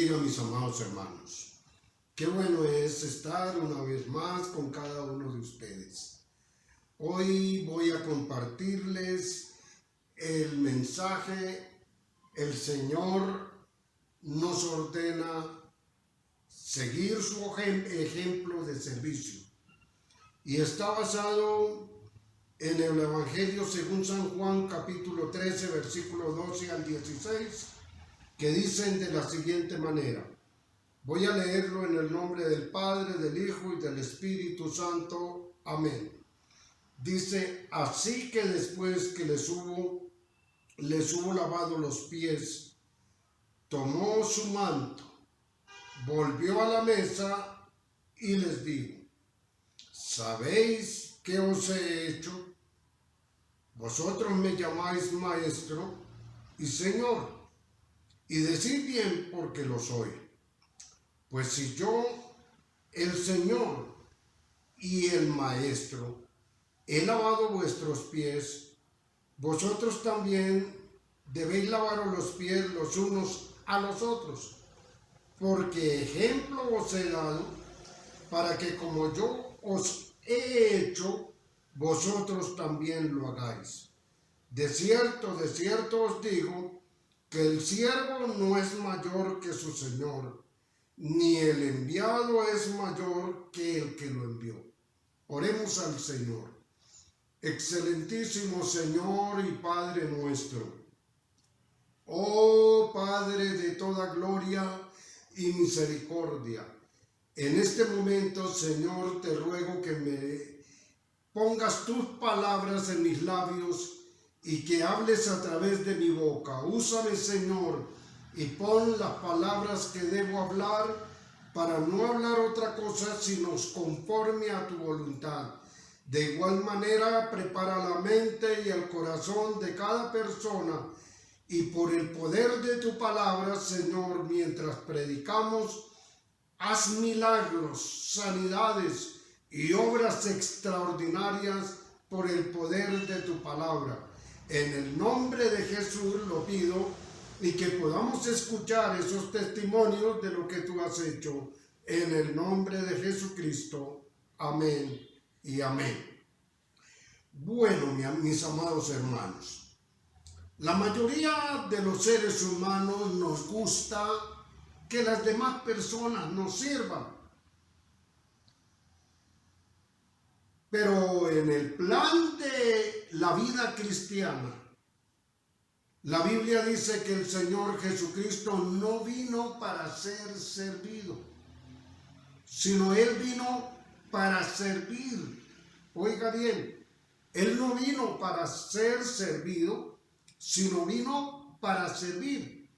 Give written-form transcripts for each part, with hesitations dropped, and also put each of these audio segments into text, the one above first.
bendiga, mis amados hermanos. Qué bueno es estar una vez más con cada uno de ustedes. Hoy voy a compartirles el mensaje. El Señor nos ordena seguir su ejemplo de servicio. Y está basado en el Evangelio según San Juan, capítulo 13, versículo 12 al 16, que dicen de la siguiente manera. Voy a leerlo en el nombre del Padre, del Hijo y del Espíritu Santo. Amén. Dice, así que después que les hubo lavado los pies, tomó su manto, volvió a la mesa y les dijo, ¿sabéis qué os he hecho? Vosotros me llamáis maestro y señor, y decid bien porque lo soy. Pues si yo, el Señor y el Maestro, he lavado vuestros pies, vosotros también debéis lavaros los pies los unos a los otros, porque ejemplo os he dado para que como yo os he hecho, vosotros también lo hagáis. De cierto os digo, que el siervo no es mayor que su Señor, ni el enviado es mayor que el que lo envió. Oremos al Señor. Excelentísimo Señor y Padre nuestro, oh Padre de toda gloria y misericordia, en este momento, Señor, te ruego que me pongas tus palabras en mis labios y que hables a través de mi boca. Úsame, Señor, y pon las palabras que debo hablar para no hablar otra cosa sino conforme a tu voluntad. De igual manera, prepara la mente y el corazón de cada persona y por el poder de tu palabra, Señor, mientras predicamos, haz milagros, sanidades y obras extraordinarias por el poder de tu palabra. En el nombre de Jesús lo pido y que podamos escuchar esos testimonios de lo que tú has hecho. En el nombre de Jesucristo. Amén y amén. Bueno, mis amados hermanos, la mayoría de los seres humanos nos gusta que las demás personas nos sirvan. Pero en el plan de la vida cristiana, la Biblia dice que el Señor Jesucristo no vino para ser servido, sino Él vino para servir. Oiga bien, Él no vino para ser servido, sino vino para servir.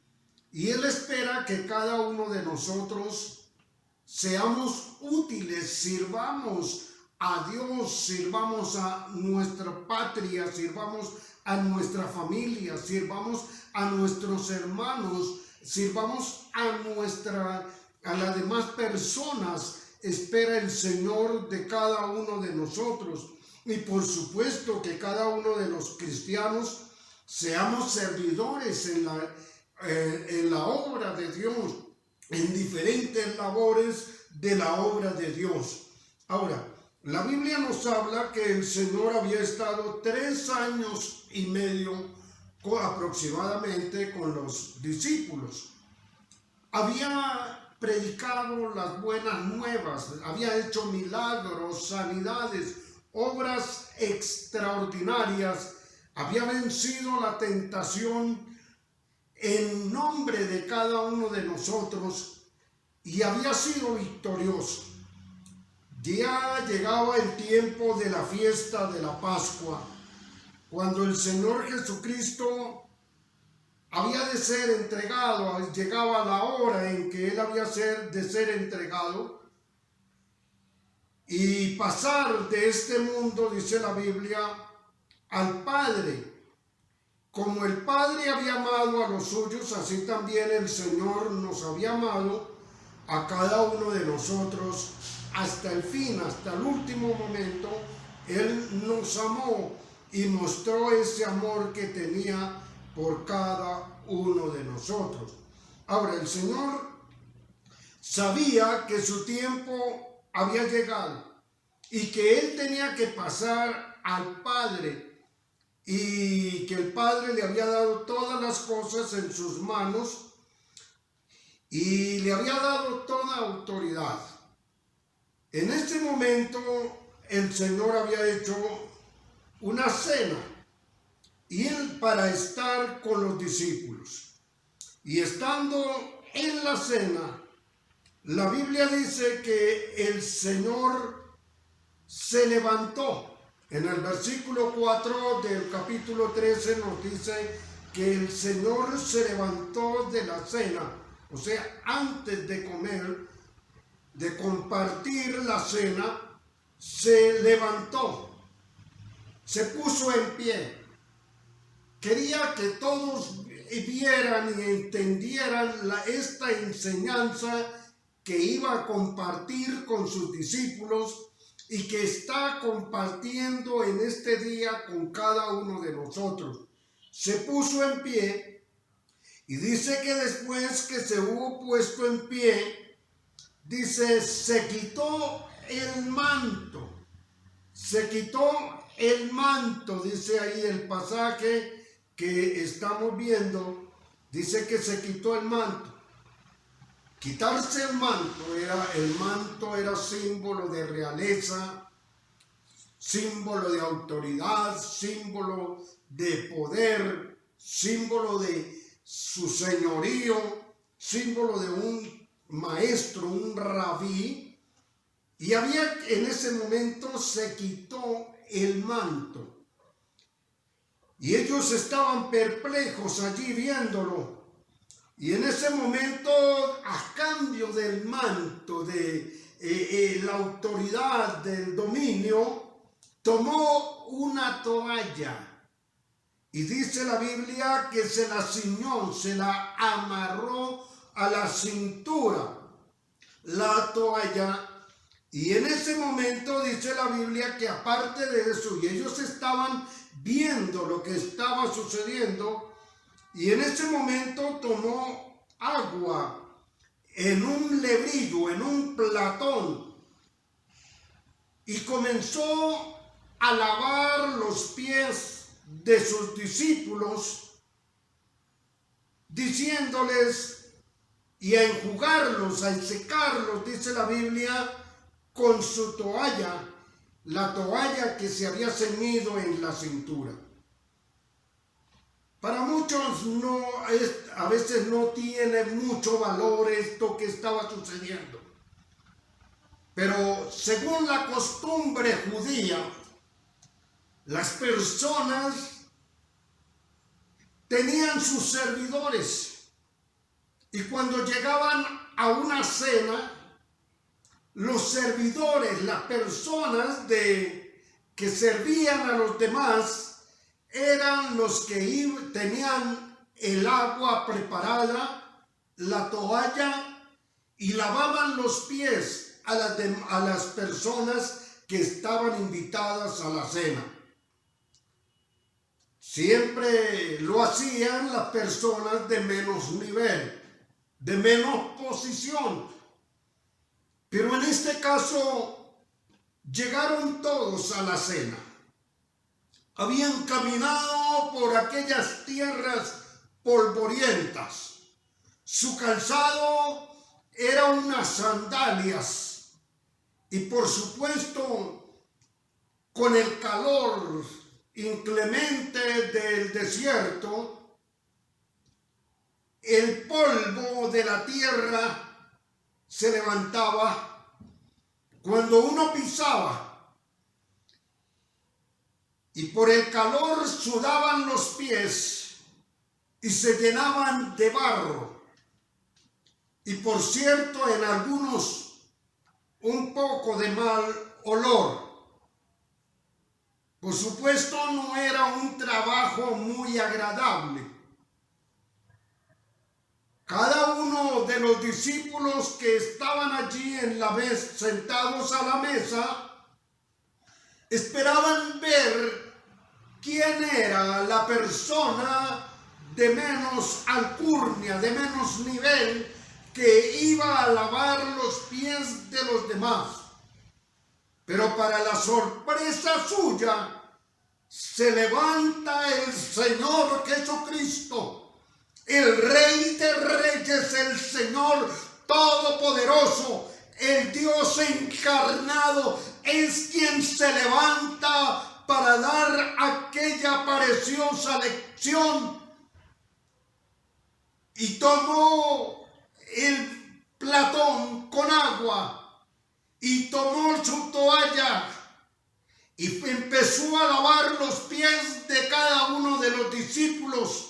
Y Él espera que cada uno de nosotros seamos útiles, sirvamos a Dios, sirvamos a nuestra patria, sirvamos a nuestra familia, sirvamos a nuestros hermanos, sirvamos a las demás personas. Espera el Señor de cada uno de nosotros. Y por supuesto que cada uno de los cristianos seamos servidores en la obra de Dios, en diferentes labores de la obra de Dios. Ahora, la Biblia nos habla que el Señor había estado 3 años y medio aproximadamente con los discípulos. Había predicado las buenas nuevas, había hecho milagros, sanidades, obras extraordinarias, había vencido la tentación en nombre de cada uno de nosotros y había sido victorioso. Ya llegaba el tiempo de la fiesta de la Pascua, cuando el Señor Jesucristo había de ser entregado, llegaba la hora en que Él había de ser entregado y pasar de este mundo, dice la Biblia, al Padre. Como el Padre había amado a los suyos, así también el Señor nos había amado a cada uno de nosotros hasta el fin, hasta el último momento. Él nos amó y mostró ese amor que tenía por cada uno de nosotros. Ahora, el Señor sabía que su tiempo había llegado y que él tenía que pasar al Padre y que el Padre le había dado todas las cosas en sus manos y le había dado toda autoridad. En este momento el Señor había hecho una cena y él para estar con los discípulos. Y estando en la cena, la Biblia dice que el Señor se levantó. En el versículo 4 del capítulo 13 nos dice que el Señor se levantó de la cena, o sea, antes de comer, de compartir la cena, se levantó, se puso en pie. Quería que todos vieran y entendieran esta enseñanza que iba a compartir con sus discípulos y que está compartiendo en este día con cada uno de nosotros. Se puso en pie y dice que después que se hubo puesto en pie, dice, se quitó el manto. Se quitó el manto, dice ahí el pasaje que estamos viendo, dice que se quitó el manto. Quitarse el manto era símbolo de realeza, símbolo de autoridad, símbolo de poder, símbolo de su señorío, símbolo de un maestro, un rabí. Y en ese momento se quitó el manto. Y ellos estaban perplejos allí viéndolo. Y en ese momento, a cambio del manto, de la autoridad, del dominio, tomó una toalla. Y dice la Biblia que se la ciñó, se la amarró a la cintura, la toalla. Y en ese momento dice la Biblia que aparte de eso, y ellos estaban viendo lo que estaba sucediendo, y en ese momento tomó agua en un lebrillo, en un platón, y comenzó a lavar los pies de sus discípulos, diciéndoles y a enjugarlos, a ensecarlos, dice la Biblia, con su toalla, la toalla que se había ceñido en la cintura. Para muchos a veces no tiene mucho valor esto que estaba sucediendo. Pero según la costumbre judía, las personas tenían sus servidores. Y cuando llegaban a una cena, los servidores, las personas que servían a los demás, eran los que tenían el agua preparada, la toalla, y lavaban los pies a las personas que estaban invitadas a la cena. Siempre lo hacían las personas de menos nivel, de menos posición. Pero en este caso llegaron todos a la cena. Habían caminado por aquellas tierras polvorientas. Su calzado era unas sandalias. Y por supuesto, con el calor inclemente del desierto, el polvo de la tierra se levantaba cuando uno pisaba. Y por el calor sudaban los pies y se llenaban de barro. Y por cierto, en algunos un poco de mal olor. Por supuesto, no era un trabajo muy agradable. Cada uno de los discípulos que estaban allí sentados a la mesa, esperaban ver quién era la persona de menos alcurnia, de menos nivel, que iba a lavar los pies de los demás. Pero para la sorpresa suya, se levanta el Señor Jesucristo, el Rey de Reyes, el Señor Todopoderoso, el Dios encarnado, es quien se levanta para dar aquella preciosa lección. Y tomó el platón con agua y tomó su toalla y empezó a lavar los pies de cada uno de los discípulos.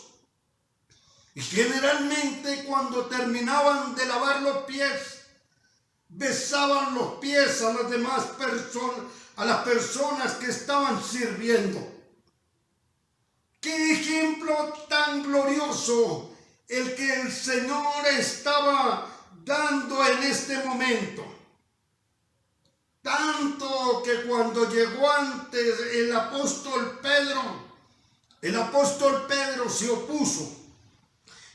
Y generalmente cuando terminaban de lavar los pies, besaban los pies a las demás personas, a las personas que estaban sirviendo. ¡Qué ejemplo tan glorioso el que el Señor estaba dando en este momento! Tanto que cuando llegó antes el apóstol Pedro se opuso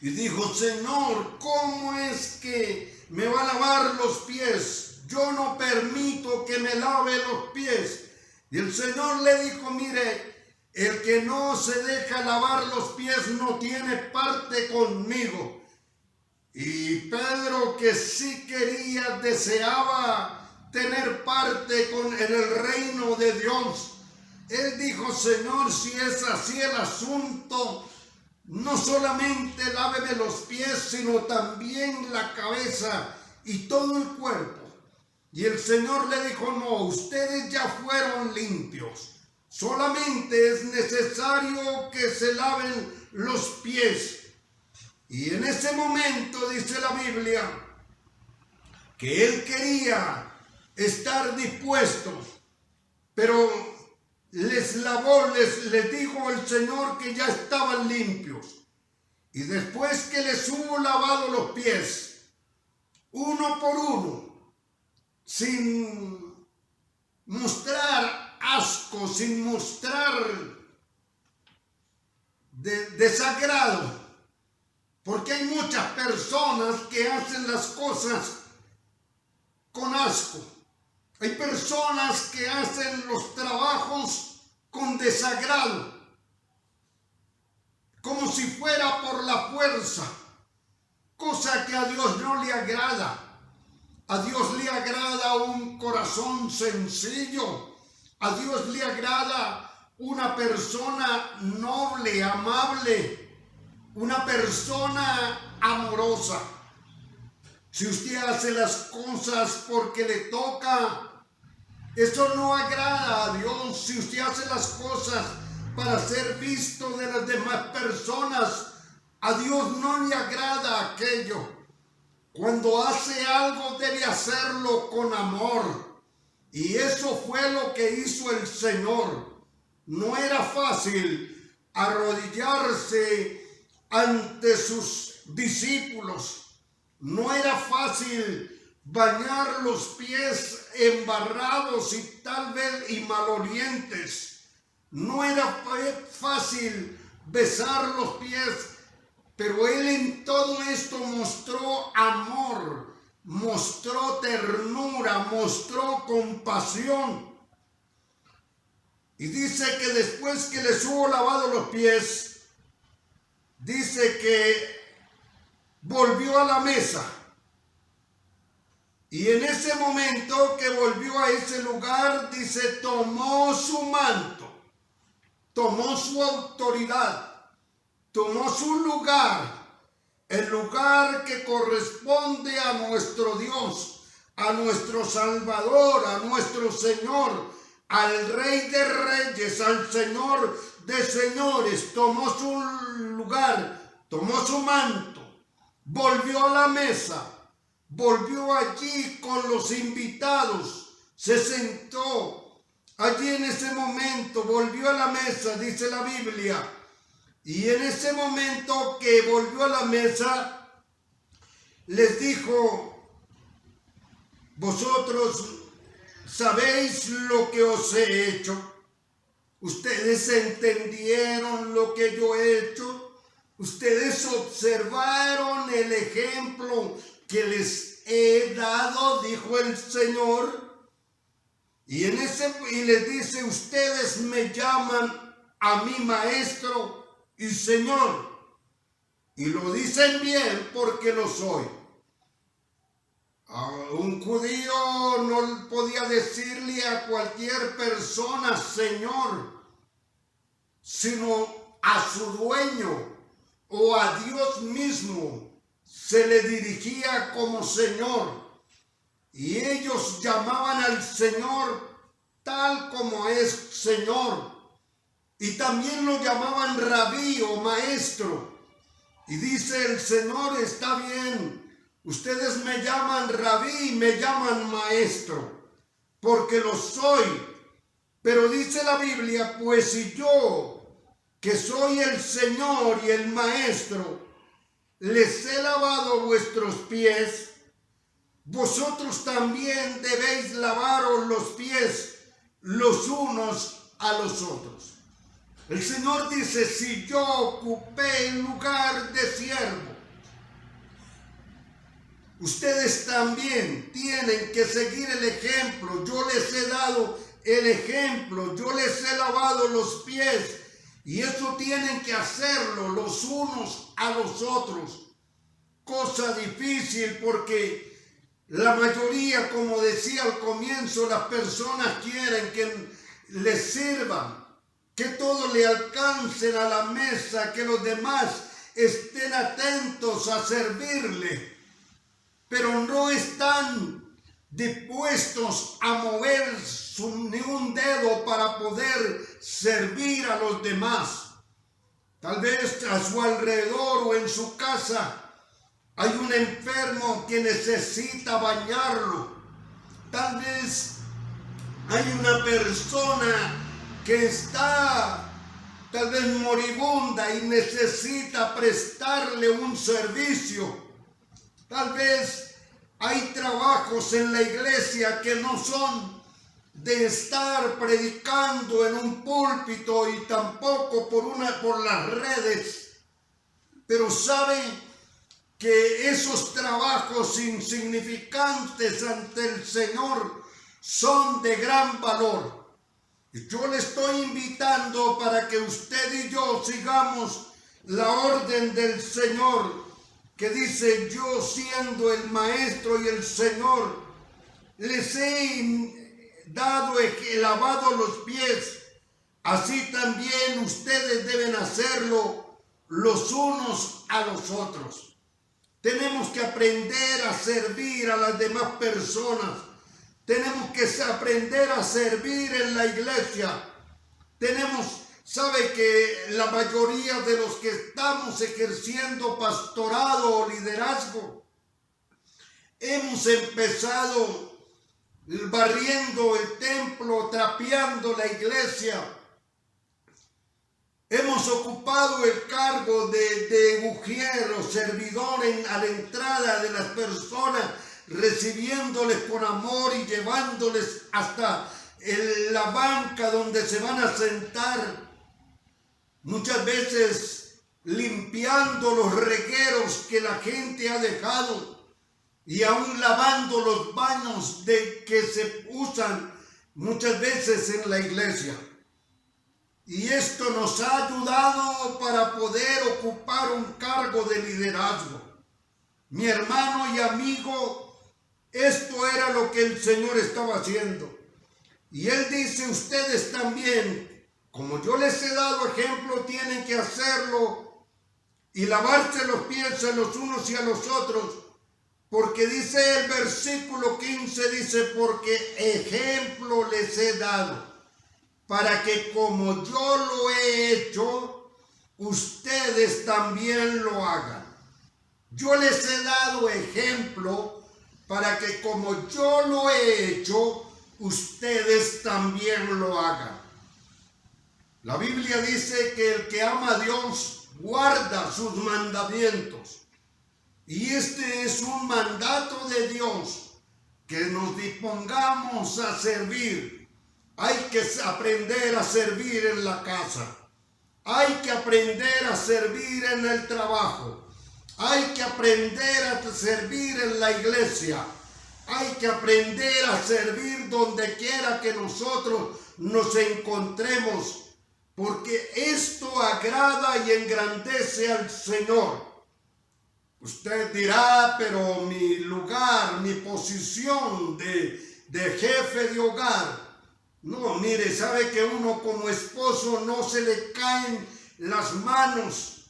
y dijo: Señor, ¿cómo es que me va a lavar los pies? Yo no permito que me lave los pies. Y el Señor le dijo: mire, el que no se deja lavar los pies no tiene parte conmigo. Y Pedro, que sí quería, deseaba tener parte en el reino de Dios, él dijo: Señor, si es así el asunto, no solamente láveme los pies, sino también la cabeza y todo el cuerpo. Y el Señor le dijo: no, ustedes ya fueron limpios, solamente es necesario que se laven los pies. Y en ese momento dice la Biblia que él quería estar dispuesto, pero les lavó, les dijo el Señor que ya estaban limpios. Y después que les hubo lavado los pies, uno por uno, sin mostrar asco, sin mostrar desagrado, porque hay muchas personas que hacen las cosas con asco. Hay personas que hacen los trabajos con desagrado, como si fuera por la fuerza, cosa que a Dios no le agrada. A Dios le agrada un corazón sencillo. A Dios le agrada una persona noble, amable, una persona amorosa. Si usted hace las cosas porque le toca, eso no agrada a Dios. Si usted hace las cosas para ser visto de las demás personas, a Dios no le agrada aquello. Cuando hace algo debe hacerlo con amor. Y eso fue lo que hizo el Señor. No era fácil arrodillarse ante sus discípulos. No era fácil bañar los pies embarrados y tal vez y malolientes. No era fácil besar los pies, pero él en todo esto mostró amor, mostró ternura, mostró compasión. Y dice que después que les hubo lavado los pies, dice que volvió a la mesa. Y en ese momento que volvió a ese lugar, dice, tomó su manto, tomó su autoridad, tomó su lugar, el lugar que corresponde a nuestro Dios, a nuestro Salvador, a nuestro Señor, al Rey de Reyes, al Señor de Señores. Tomó su lugar, tomó su manto, volvió a la mesa, volvió allí con los invitados, se sentó allí en ese momento, volvió a la mesa, dice la Biblia. Y en ese momento que volvió a la mesa, les dijo: vosotros sabéis lo que os he hecho. Ustedes entendieron lo que yo he hecho. Ustedes observaron el ejemplo que les he dado, dijo el Señor. Y les dice, ustedes me llaman a mí maestro y Señor. Y lo dicen bien porque lo soy. Un judío no podía decirle a cualquier persona Señor, sino a su dueño o a Dios mismo se le dirigía como Señor. Y ellos llamaban al Señor tal como es Señor. Y también lo llamaban rabí o maestro. Y dice el Señor, está bien, ustedes me llaman rabí, me llaman maestro, porque lo soy. Pero dice la Biblia, pues si yo, que soy el Señor y el maestro, les he lavado vuestros pies, vosotros también debéis lavaros los pies los unos a los otros. El Señor dice, si yo ocupé el lugar de siervo, ustedes también tienen que seguir el ejemplo. Yo les he dado el ejemplo, yo les he lavado los pies y eso tienen que hacerlo los unos a los otros. Cosa difícil porque la mayoría, como decía al comienzo, las personas quieren que les sirvan, que todo le alcancen a la mesa, que los demás estén atentos a servirle, pero no están dispuestos a mover ni un dedo para poder servir a los demás. Tal vez a su alrededor o en su casa hay un enfermo que necesita bañarlo. Tal vez hay una persona que está tal vez moribunda y necesita prestarle un servicio. Tal vez hay trabajos en la iglesia que no son de estar predicando en un púlpito y tampoco por las redes. Pero sabe que esos trabajos insignificantes ante el Señor son de gran valor. Yo le estoy invitando para que usted y yo sigamos la orden del Señor que dice, yo siendo el maestro y el Señor, les he lavado los pies. Así también ustedes deben hacerlo los unos a los otros. Tenemos que aprender a servir a las demás personas. Tenemos que aprender a servir en la iglesia. Sabe que la mayoría de los que estamos ejerciendo pastorado o liderazgo, hemos empezado barriendo el templo, trapeando la iglesia. Hemos ocupado el cargo de ujier o servidor a la entrada de las personas, recibiéndoles con amor y llevándoles hasta la banca donde se van a sentar. Muchas veces limpiando los regueros que la gente ha dejado y aún lavando los baños que se usan muchas veces en la iglesia. Y esto nos ha ayudado para poder ocupar un cargo de liderazgo. Mi hermano y amigo, esto era lo que el Señor estaba haciendo. Y Él dice, ustedes también, como yo les he dado ejemplo, tienen que hacerlo y lavarse los pies a los unos y a los otros. Porque dice el versículo 15, dice, porque ejemplo les he dado, para que como yo lo he hecho, ustedes también lo hagan. Yo les he dado ejemplo para que como yo lo he hecho, ustedes también lo hagan. La Biblia dice que el que ama a Dios guarda sus mandamientos. Y este es un mandato de Dios, que nos dispongamos a servir. Hay que aprender a servir en la casa. Hay que aprender a servir en el trabajo. Hay que aprender a servir en la iglesia. Hay que aprender a servir donde quiera que nosotros nos encontremos, porque esto agrada y engrandece al Señor. Usted dirá, pero mi lugar, mi posición de jefe de hogar. No, mire, sabe que uno como esposo no se le caen las manos,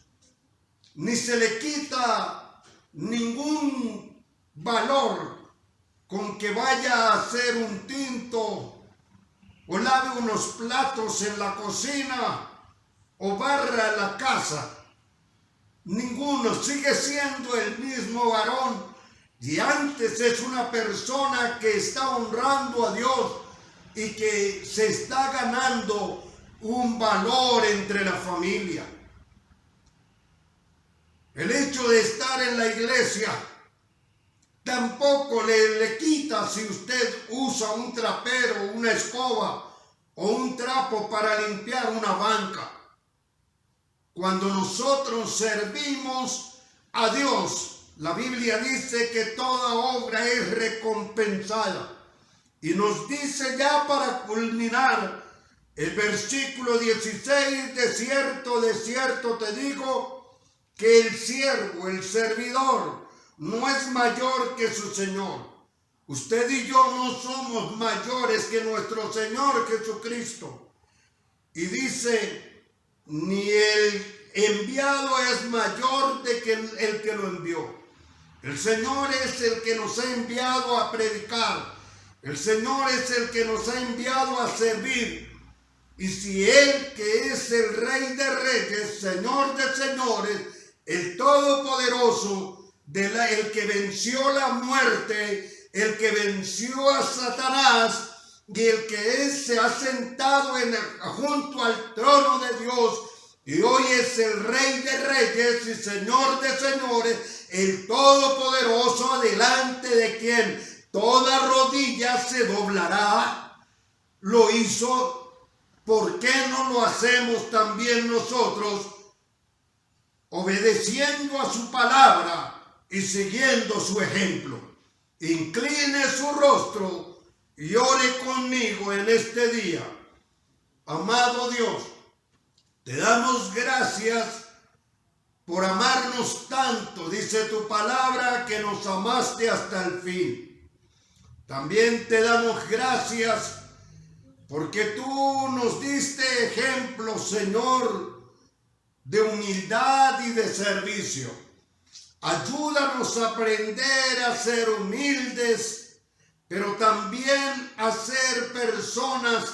ni se le quita ningún valor con que vaya a hacer un tinto o lave unos platos en la cocina o barra la casa. Ninguno, sigue siendo el mismo varón y antes es una persona que está honrando a Dios y que se está ganando un valor entre la familia. El hecho de estar en la iglesia tampoco le quita si usted usa un trapero, una escoba o un trapo para limpiar una banca. Cuando nosotros servimos a Dios, la Biblia dice que toda obra es recompensada. Y nos dice ya para culminar el versículo 16, de cierto te digo, que el siervo, el servidor, no es mayor que su Señor. Usted y yo no somos mayores que nuestro Señor Jesucristo. Y dice, ni el enviado es mayor de que el que lo envió. El Señor es el que nos ha enviado a predicar. El Señor es el que nos ha enviado a servir. Y si Él, que es el Rey de Reyes, Señor de Señores, el Todopoderoso, el que venció la muerte, el que venció a Satanás, y el que se ha sentado junto al trono de Dios, y hoy es el Rey de Reyes y Señor de Señores, el Todopoderoso, delante de quien toda rodilla se doblará. Lo hizo. ¿Por qué no lo hacemos también nosotros, obedeciendo a su palabra y siguiendo su ejemplo? Incline su rostro y ore conmigo en este día. Amado Dios, te damos gracias por amarnos tanto. Dice tu palabra que nos amaste hasta el fin. También te damos gracias porque tú nos diste ejemplo, Señor, de humildad y de servicio. Ayúdanos a aprender a ser humildes, pero también a ser personas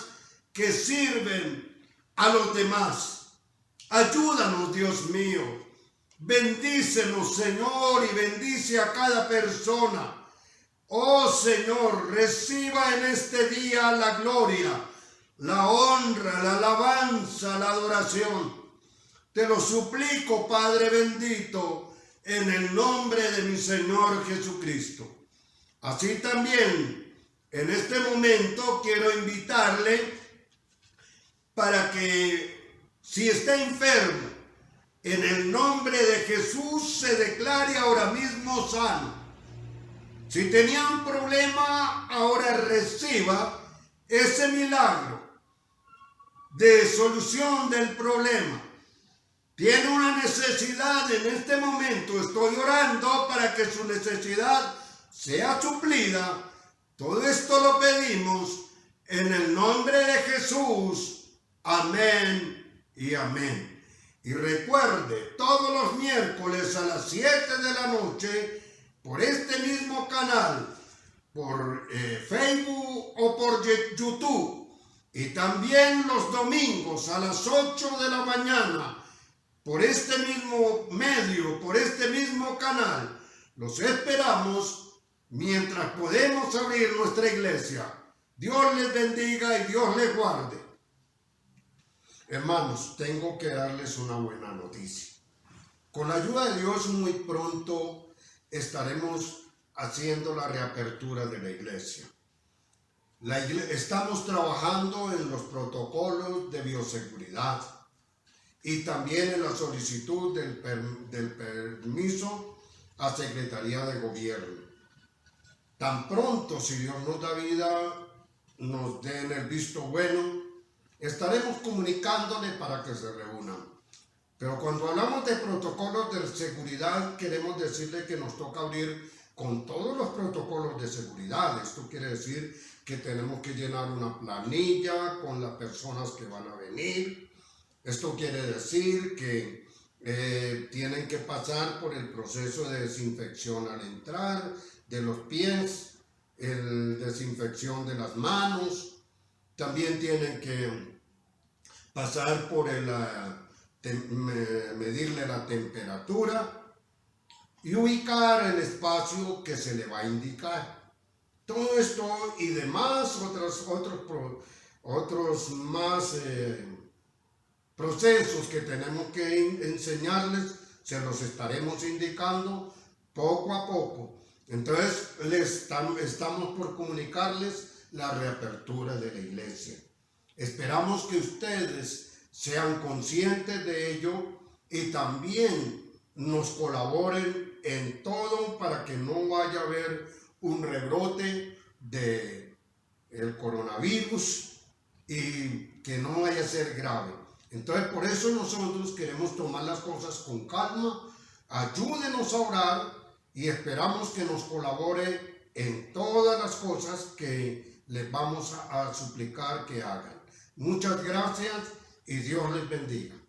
que sirven a los demás. Ayúdanos, Dios mío. Bendícenos, Señor, y bendice a cada persona. Oh Señor, reciba en este día la gloria, la honra, la alabanza, la adoración. Te lo suplico, Padre bendito, en el nombre de mi Señor Jesucristo. Así también, en este momento quiero invitarle para que, si está enfermo, en el nombre de Jesús se declare ahora mismo sano. Si tenía un problema, ahora reciba ese milagro de solución del problema. Tiene una necesidad en este momento, estoy orando para que su necesidad sea suplida. Todo esto lo pedimos en el nombre de Jesús. Amén y amén. Y recuerde, todos los miércoles a las 7 de la noche, por este mismo canal, por Facebook o por YouTube, y también los domingos a las 8 de la mañana, por este mismo medio, por este mismo canal, los esperamos mientras podemos abrir nuestra iglesia. Dios les bendiga y Dios les guarde. Hermanos, tengo que darles una buena noticia. Con la ayuda de Dios, muy pronto estaremos haciendo la reapertura de la iglesia. Estamos trabajando en los protocolos de bioseguridad y también en la solicitud del permiso a Secretaría de Gobierno. Tan pronto, si Dios nos da vida, nos den el visto bueno, estaremos comunicándole para que se reúnan. Pero cuando hablamos de protocolos de seguridad, queremos decirle que nos toca abrir con todos los protocolos de seguridad. Esto quiere decir que tenemos que llenar una planilla con las personas que van a venir. Esto quiere decir que tienen que pasar por el proceso de desinfección al entrar, de los pies, desinfección de las manos. También tienen que pasar por medirle la temperatura y ubicar el espacio que se le va a indicar. Todo esto y demás, otros más procesos que tenemos que enseñarles, se los estaremos indicando poco a poco. Entonces, estamos por comunicarles la reapertura de la iglesia. Esperamos que ustedes sean conscientes de ello y también nos colaboren en todo para que no vaya a haber un rebrote del coronavirus y que no vaya a ser grave. Entonces, por eso nosotros queremos tomar las cosas con calma. Ayúdenos a orar y esperamos que nos colabore en todas las cosas que les vamos a suplicar que hagan. Muchas gracias y Dios les bendiga.